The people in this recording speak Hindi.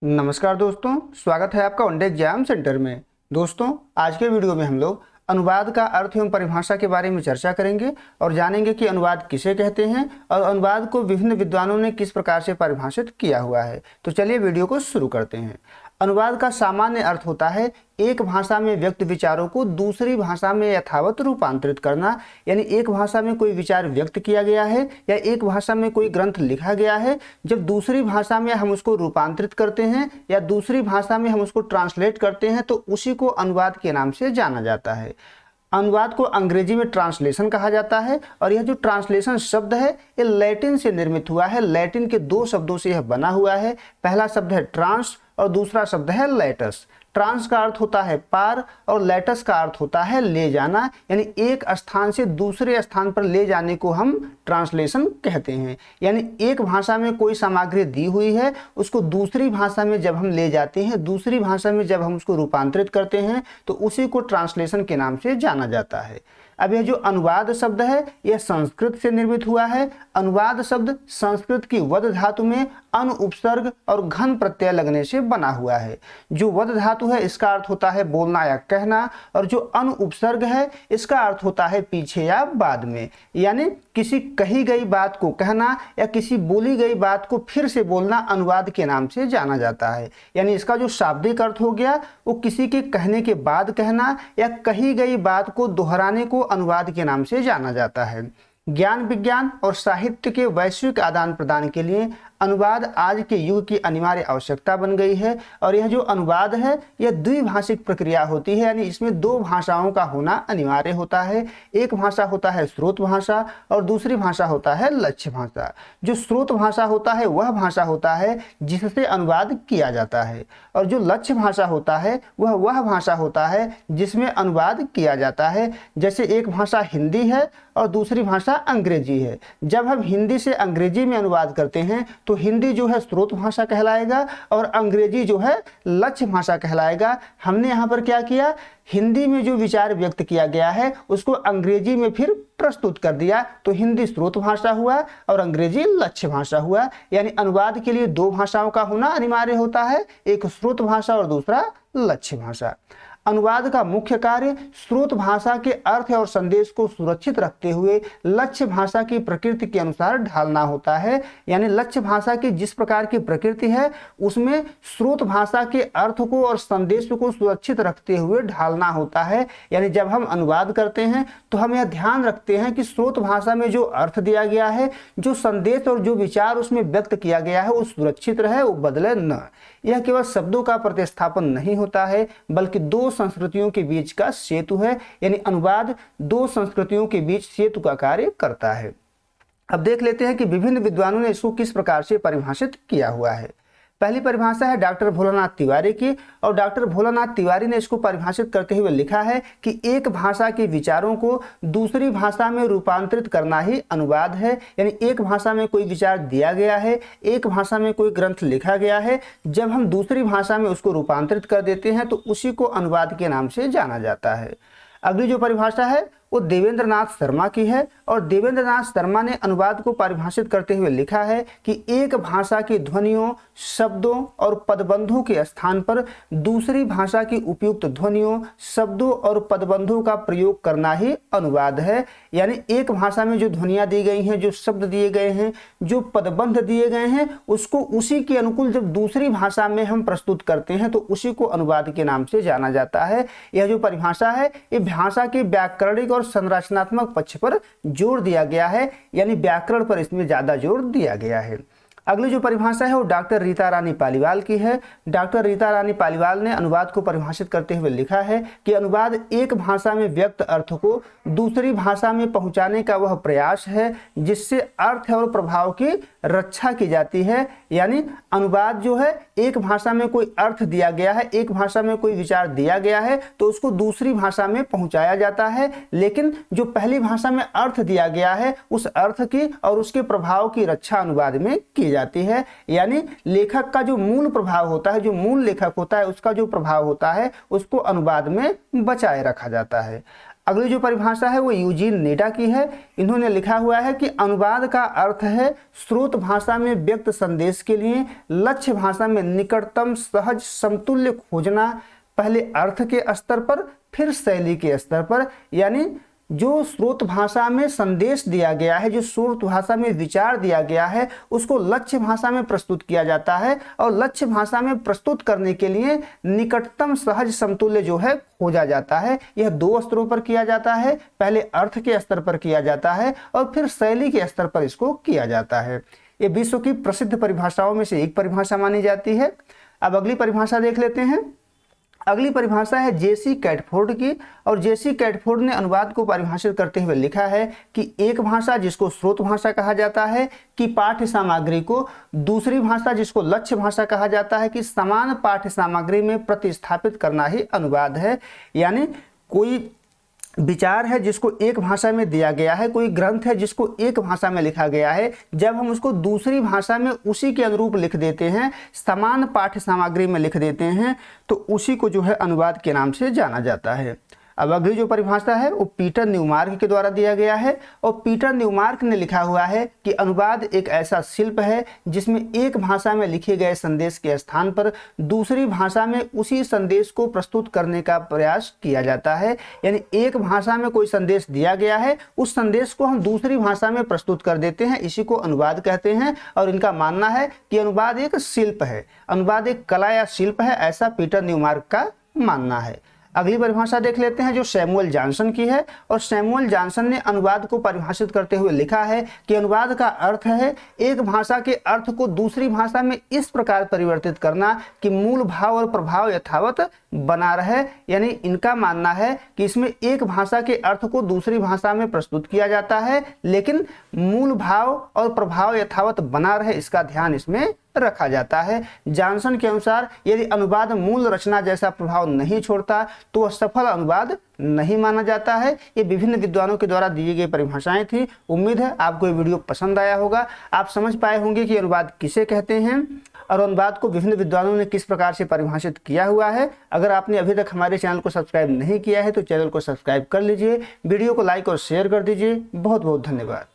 नमस्कार दोस्तों, स्वागत है आपका वनडे एग्जाम सेंटर में। दोस्तों, आज के वीडियो में हम लोग अनुवाद का अर्थ एवं परिभाषा के बारे में चर्चा करेंगे और जानेंगे कि अनुवाद किसे कहते हैं और अनुवाद को विभिन्न विद्वानों ने किस प्रकार से परिभाषित किया हुआ है। तो चलिए वीडियो को शुरू करते हैं। अनुवाद का सामान्य अर्थ होता है एक भाषा में व्यक्त विचारों को दूसरी भाषा में यथावत रूपांतरित करना, यानी एक भाषा में कोई विचार व्यक्त किया गया है या एक भाषा में कोई ग्रंथ लिखा गया है, जब दूसरी भाषा में हम उसको रूपांतरित करते हैं या दूसरी भाषा में हम उसको ट्रांसलेट करते हैं तो उसी को अनुवाद के नाम से जाना जाता है। अनुवाद को अंग्रेजी में ट्रांसलेशन कहा जाता है और यह जो ट्रांसलेशन शब्द है ये लैटिन से निर्मित हुआ है। लैटिन के दो शब्दों से यह बना हुआ है। पहला शब्द है ट्रांस और दूसरा शब्द है लैटस। ट्रांस का अर्थ होता है पार और लैटस का अर्थ होता है ले जाना, यानी एक स्थान से दूसरे स्थान पर ले जाने को हम ट्रांसलेशन कहते हैं। यानी एक भाषा में कोई सामग्री दी हुई है, उसको दूसरी भाषा में जब हम ले जाते हैं, दूसरी भाषा में जब हम उसको रूपांतरित करते हैं तो उसी को ट्रांसलेशन के नाम से जाना जाता है। अब यह जो अनुवाद शब्द है यह संस्कृत से निर्मित हुआ है। अनुवाद शब्द संस्कृत की वद धातु में अन उपसर्ग और घन प्रत्यय लगने से बना हुआ है। जो वद धातु है इसका अर्थ होता है बोलना या कहना, और जो अन उपसर्ग है इसका अर्थ होता है पीछे या बाद में, यानी किसी कही गई बात को कहना या किसी बोली गई बात को फिर से बोलना अनुवाद के नाम से जाना जाता है। यानी इसका जो शाब्दिक अर्थ हो गया वो किसी के कहने के बाद कहना या कही गई बात को दोहराने को अनुवाद के नाम से जाना जाता है। ज्ञान विज्ञान और साहित्य के वैश्विक आदान प्रदान के लिए अनुवाद आज के युग की अनिवार्य आवश्यकता बन गई है। और यह जो अनुवाद है यह द्विभाषिक प्रक्रिया होती है, यानी इसमें दो भाषाओं का होना अनिवार्य होता है। एक भाषा होता है स्रोत भाषा और दूसरी भाषा होता है लक्ष्य भाषा। जो स्रोत भाषा होता है वह भाषा होता है जिससे अनुवाद किया जाता है, और जो लक्ष्य भाषा होता है वह भाषा होता है जिसमें अनुवाद किया जाता है। जैसे एक भाषा हिंदी है और दूसरी भाषा अंग्रेजी है। जब हम हिंदी से अंग्रेजी में अनुवाद करते हैं तो हिंदी जो है स्रोत भाषा कहलाएगा और अंग्रेजी जो है लक्ष्य भाषा कहलाएगा। हमने यहाँ पर क्या किया, हिंदी में जो विचार व्यक्त किया गया है उसको अंग्रेजी में फिर प्रस्तुत कर दिया, तो हिंदी स्रोत भाषा हुआ और अंग्रेजी लक्ष्य भाषा हुआ। यानी अनुवाद के लिए दो भाषाओं का होना अनिवार्य होता है, एक स्रोत भाषा और दूसरा लक्ष्य भाषा। अनुवाद का मुख्य कार्य स्रोत भाषा के अर्थ और संदेश को सुरक्षित रखते हुए लक्ष्य भाषा की प्रकृति के अनुसार ढालना होता है। यानी लक्ष्य भाषा की जिस प्रकार की प्रकृति है उसमें स्रोत भाषा के अर्थ को और संदेश को सुरक्षित रखते हुए ढालना होता है। यानी जब हम अनुवाद करते हैं तो हम यह ध्यान रखते हैं कि स्रोत भाषा में जो अर्थ दिया गया है, जो संदेश और जो विचार उसमें व्यक्त किया गया है वो सुरक्षित रहे, वो बदले न। यह केवल शब्दों का प्रतिस्थापन नहीं होता है बल्कि दो संस्कृतियों के बीच का सेतु है। यानी अनुवाद दो संस्कृतियों के बीच सेतु का कार्य करता है। अब देख लेते हैं कि विभिन्न विद्वानों ने इसको किस प्रकार से परिभाषित किया हुआ है। पहली परिभाषा है डॉक्टर भोलानाथ तिवारी की, और डॉक्टर भोलानाथ तिवारी ने इसको परिभाषित करते हुए लिखा है कि एक भाषा के विचारों को दूसरी भाषा में रूपांतरित करना ही अनुवाद है। यानी एक भाषा में कोई विचार दिया गया है, एक भाषा में कोई ग्रंथ लिखा गया है, जब हम दूसरी भाषा में उसको रूपांतरित कर देते हैं तो उसी को अनुवाद के नाम से जाना जाता है। अगली जो परिभाषा है वो देवेंद्र नाथ शर्मा की है, और देवेंद्र नाथ शर्मा ने अनुवाद को परिभाषित करते हुए लिखा है कि एक भाषा की ध्वनियों, शब्दों और पदबंधों के स्थान पर दूसरी भाषा की उपयुक्त ध्वनियों, शब्दों और पदबंधों का प्रयोग करना ही अनुवाद है। यानी एक भाषा में जो ध्वनियाँ दी गई हैं, जो शब्द दिए गए हैं, जो पदबंध दिए गए हैं, उसको उसी के अनुकूल जब दूसरी भाषा में हम प्रस्तुत करते हैं तो उसी को अनुवाद के नाम से जाना जाता है। यह जो परिभाषा है ये भाषा के व्याकरणिक और संरचनात्मक पक्ष पर जोर दिया गया है, यानी व्याकरण पर इसमें ज्यादा जोर दिया गया है। अगली जो परिभाषा है वो डॉक्टर रीता रानी पालीवाल की है। डॉक्टर रीता रानी पालीवाल ने अनुवाद को परिभाषित करते हुए लिखा है कि अनुवाद एक भाषा में व्यक्त अर्थ को दूसरी भाषा में पहुंचाने का वह प्रयास है जिससे अर्थ और प्रभाव की रक्षा की जाती है। यानी अनुवाद जो है एक भाषा में कोई अर्थ दिया गया है, एक भाषा में कोई विचार दिया गया है तो उसको दूसरी भाषा में पहुंचाया जाता है, लेकिन जो पहली भाषा में अर्थ दिया गया है उस अर्थ की और उसके प्रभाव की रक्षा अनुवाद में की जाती है। यानी लेखक का जो मूल प्रभाव होता है, जो मूल लेखक होता है उसका जो प्रभाव होता है उसको अनुवाद में बचाए रखा जाता है। अगली जो परिभाषा है वो यूजीन नेटा की है। इन्होंने लिखा हुआ है कि अनुवाद का अर्थ है स्रोत भाषा में व्यक्त संदेश के लिए लक्ष्य भाषा में निकटतम सहज समतुल्य खोजना, पहले अर्थ के स्तर पर फिर शैली के स्तर पर। यानी जो स्रोत भाषा में संदेश दिया गया है, जो स्रोत भाषा में विचार दिया गया है, उसको लक्ष्य भाषा में प्रस्तुत किया जाता है और लक्ष्य भाषा में प्रस्तुत करने के लिए निकटतम सहज समतुल्य जो है खोजा जाता है। यह दो स्तरों पर किया जाता है, पहले अर्थ के स्तर पर किया जाता है और फिर शैली के स्तर पर इसको किया जाता है। ये विश्व की प्रसिद्ध परिभाषाओं में से एक परिभाषा मानी जाती है। अब अगली परिभाषा देख लेते हैं। अगली परिभाषा है जेसी कैटफोर्ड की, और जेसी कैटफोर्ड ने अनुवाद को परिभाषित करते हुए लिखा है कि एक भाषा जिसको स्रोत भाषा कहा जाता है कि पाठ्य सामग्री को दूसरी भाषा जिसको लक्ष्य भाषा कहा जाता है कि समान पाठ्य सामग्री में प्रतिस्थापित करना ही अनुवाद है। यानी कोई विचार है जिसको एक भाषा में दिया गया है, कोई ग्रंथ है जिसको एक भाषा में लिखा गया है, जब हम उसको दूसरी भाषा में उसी के अनुरूप लिख देते हैं, समान पाठ्य सामग्री में लिख देते हैं, तो उसी को जो है अनुवाद के नाम से जाना जाता है। अब अगली जो परिभाषा है वो पीटर न्यूमार्क के द्वारा दिया गया है, और पीटर न्यूमार्क ने लिखा हुआ है कि अनुवाद एक ऐसा शिल्प है जिसमें एक भाषा में लिखे गए संदेश के स्थान पर दूसरी भाषा में उसी संदेश को प्रस्तुत करने का प्रयास किया जाता है। यानी एक भाषा में कोई संदेश दिया गया है, उस संदेश को हम दूसरी भाषा में प्रस्तुत कर देते हैं, इसी को अनुवाद कहते हैं। और इनका मानना है कि अनुवाद एक शिल्प है, अनुवाद एक कला या शिल्प है, ऐसा पीटर न्यूमार्क का मानना है। अगली परिभाषा देख लेते हैं जो सैमुअल जॉनसन की है, और सैमुअल जॉनसन ने अनुवाद को परिभाषित करते हुए लिखा है कि अनुवाद का अर्थ है एक भाषा के अर्थ को दूसरी भाषा में इस प्रकार परिवर्तित करना कि मूल भाव और प्रभाव यथावत बना रहे। यानी इनका मानना है कि इसमें एक भाषा के अर्थ को दूसरी भाषा में प्रस्तुत किया जाता है, लेकिन मूल भाव और प्रभाव यथावत बना रहे, इसका ध्यान इसमें रखा जाता है। जॉनसन के अनुसार यदि अनुवाद मूल रचना जैसा प्रभाव नहीं छोड़ता तो वह सफल अनुवाद नहीं माना जाता है। ये विभिन्न विद्वानों के द्वारा दी गई परिभाषाएं थी। उम्मीद है आपको ये वीडियो पसंद आया होगा, आप समझ पाए होंगे कि अनुवाद किसे कहते हैं और अनुवाद को विभिन्न विद्वानों ने किस प्रकार से परिभाषित किया हुआ है। अगर आपने अभी तक हमारे चैनल को सब्सक्राइब नहीं किया है तो चैनल को सब्सक्राइब कर लीजिए, वीडियो को लाइक और शेयर कर दीजिए। बहुत बहुत धन्यवाद।